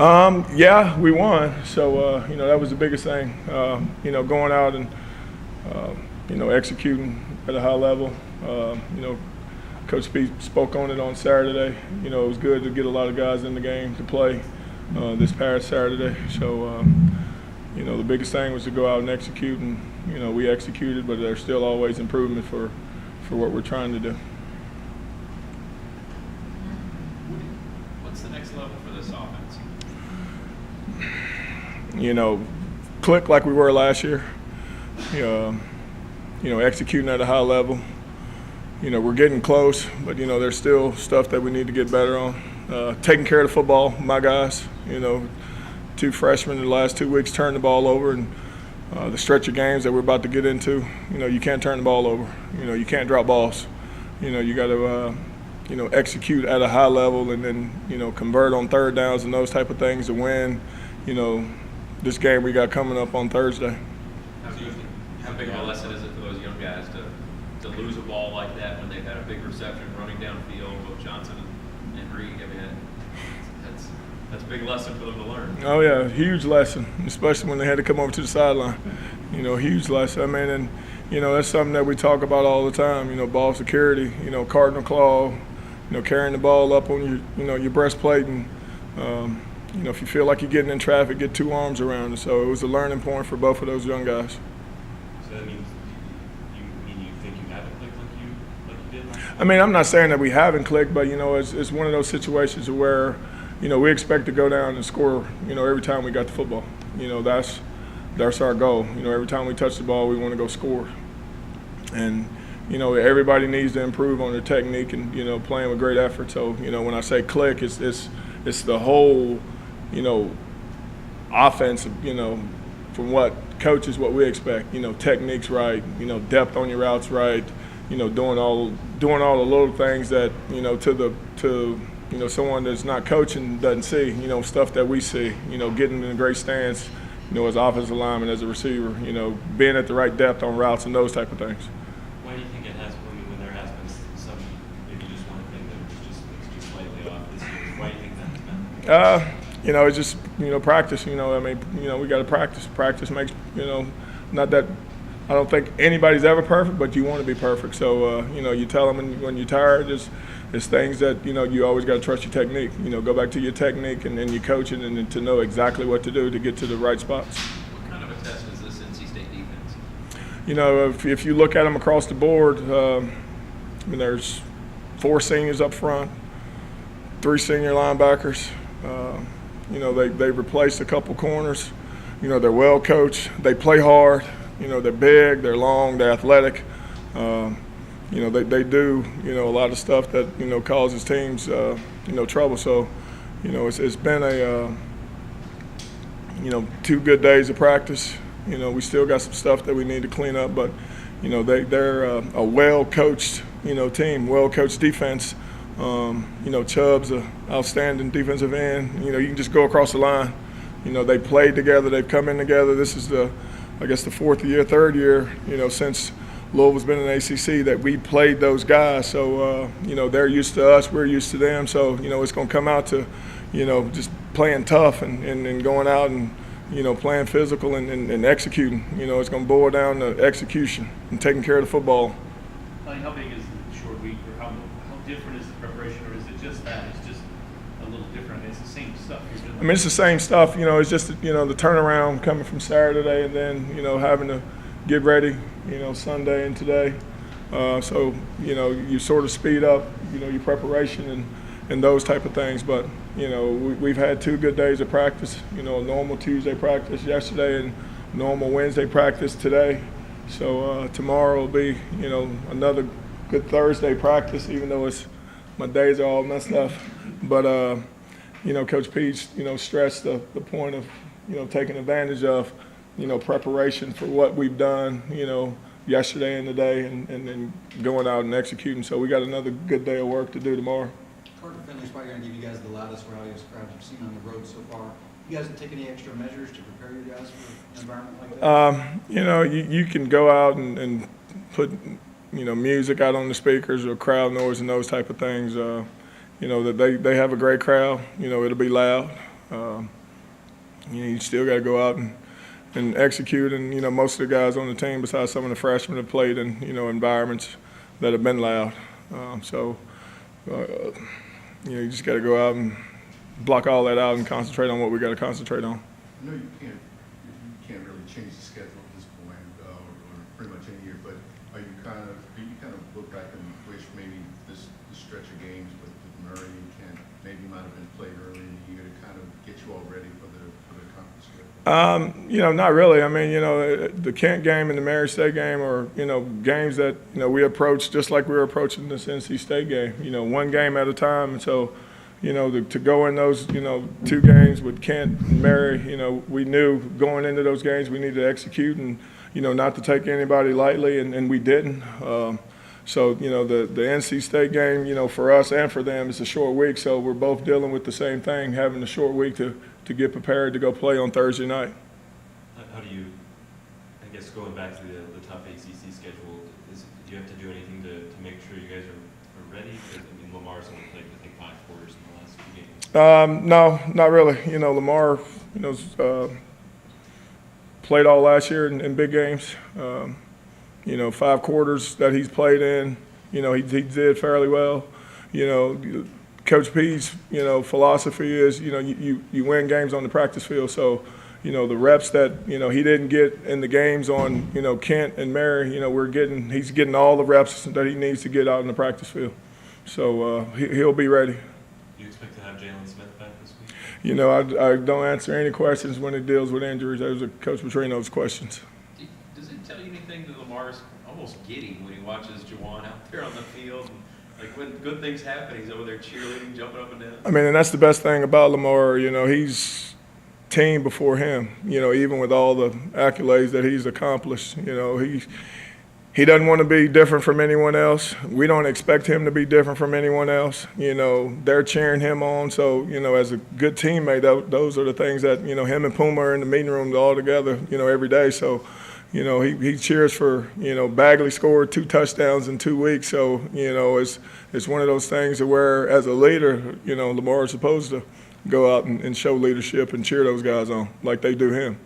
Yeah, we won. So, that was the biggest thing. Going out and, executing at a high level. Coach Pete spoke on it on Saturday. It was good to get a lot of guys in the game to play this past Saturday. So, the biggest thing was to go out and execute, and, we executed, but there's still always improvement for what we're trying to do. What's the next level for this offense? Click like we were last year. Executing at a high level. We're getting close, but, there's still stuff that we need to get better on. Taking care of the football, my guys. 2 freshmen in the last 2 weeks turned the ball over, and the stretch of games that we're about to get into, you can't turn the ball over. You can't drop balls. You got to, execute at a high level and then, convert on third downs and those type of things to win, this game we got coming up on Thursday. How big of a lesson is it for those young guys to lose a ball like that when they've had a big reception running downfield, both Johnson and Reed? I mean, that's a big lesson for them to learn. Oh, yeah, huge lesson, especially when they had to come over to the sideline. Huge lesson. I mean, and, that's something that we talk about all the time, ball security, cardinal claw, carrying the ball up on your breastplate, and, if you feel like you're getting in traffic, get 2 arms around it. So it was a learning point for both of those young guys. So that means you think you haven't clicked like you did last year? I mean, I'm not saying that we haven't clicked, but, it's one of those situations where, we expect to go down and score, every time we got the football. That's our goal. Every time we touch the ball, we want to go score. And, everybody needs to improve on their technique and, playing with great effort. So, when I say click, it's the whole, offense, from what coaches, what we expect, technique's right, depth on your routes right, doing all the little things that, to someone that's not coaching doesn't see, stuff that we see, getting in a great stance, as offensive lineman, as a receiver, being at the right depth on routes and those type of things. Why do you think it has, when there has been some, maybe just one thing that was just slightly off this year? Why do you think that's been? It's just, practice, we got to practice. Practice makes, not that I don't think anybody's ever perfect, but you want to be perfect. So, you tell them when you're tired, it's things that, you always got to trust your technique. Go back to your technique and your coaching and to know exactly what to do to get to the right spots. What kind of a test is this NC State defense? If you look at them across the board, there's 4 seniors up front, 3 senior linebackers. They replaced a couple corners. They're well coached. They play hard. They're big, they're long, they're athletic. They do, a lot of stuff that, causes teams, trouble. So, it's been a, 2 good days of practice. We still got some stuff that we need to clean up, but, they're a well-coached, team, well-coached defense. Chubb's an outstanding defensive end. You can just go across the line. They played together, they've come in together. This is the 3rd year, since Louisville's been in the ACC that we played those guys. So, they're used to us, we're used to them. So, it's going to come out to, just playing tough and going out and, playing physical and executing. It's going to boil down to execution and taking care of the football. How big is the short week, or how different is the preparation, or is it just that? It's just a little different. It's the same stuff. It's the same stuff. It's just, the turnaround coming from Saturday and then, having to get ready, Sunday and today. So, you sort of speed up, your preparation and those type of things. But, we've had 2 good days of practice, a normal Tuesday practice yesterday and normal Wednesday practice today. So tomorrow will be, another good Thursday practice, even though my days are all messed up. But, Coach Pete, stressed the point of, taking advantage of, preparation for what we've done, yesterday and today and going out and executing. So we got another good day of work to do tomorrow. Carter Finley's probably going to give you guys the loudest, rowdiest crowd you've seen on the road so far. You guys have taken any extra measures to prepare you guys for an environment like that? You can go out and put, music out on the speakers or crowd noise and those type of things. That they have a great crowd. It'll be loud. You still got to go out and execute. And, most of the guys on the team, besides some of the freshmen, have played in, environments that have been loud. You just got to go out and block all that out and concentrate on what we got to concentrate on. I know you can't really change the schedule at this point, or pretty much any year, but do you kind of look back and wish maybe this stretch of games with Murray and Kent maybe might have been played early in the year to kind of get you all ready for the conference schedule? Not really. I mean, the Kent game and the Mary State game are, games that, we approach just like we were approaching this NC State game, one game at a time. And so, to go in those, 2 games with Kent and Mary, we knew going into those games we needed to execute and, not to take anybody lightly, and we didn't. So, the NC State game, for us and for them, it's a short week, so we're both dealing with the same thing, having a short week to get prepared to go play on Thursday night. How do you, I guess going back to the tough ACC schedule, do you have to do anything to make sure you guys are ready? I mean, Lamar's only played, I think, 5 quarters in the last few games. No, not really. Lamar, played all last year in big games. 5 quarters that he's played in, he did fairly well. Coach P's, philosophy is, you win games on the practice field. So, the reps that, he didn't get in the games on, Kent and Mary, he's getting all the reps that he needs to get out in the practice field. So he'll be ready. Do you expect to have Jalen Smith back this week? I don't answer any questions when it deals with injuries. Those are Coach Petrino's questions. Does it tell you anything that Lamar's almost giddy when he watches Juwan out there on the field? Like when good things happen, he's over there cheerleading, jumping up and down. I mean, and that's the best thing about Lamar. He's team before him. Even with all the accolades that he's accomplished, he doesn't want to be different from anyone else. We don't expect him to be different from anyone else. They're cheering him on. So, as a good teammate, those are the things that, him and Puma are in the meeting room all together, every day. So, he cheers for, Bagley scored 2 touchdowns in 2 weeks. So, it's one of those things where, as a leader, Lamar is supposed to go out and show leadership and cheer those guys on like they do him.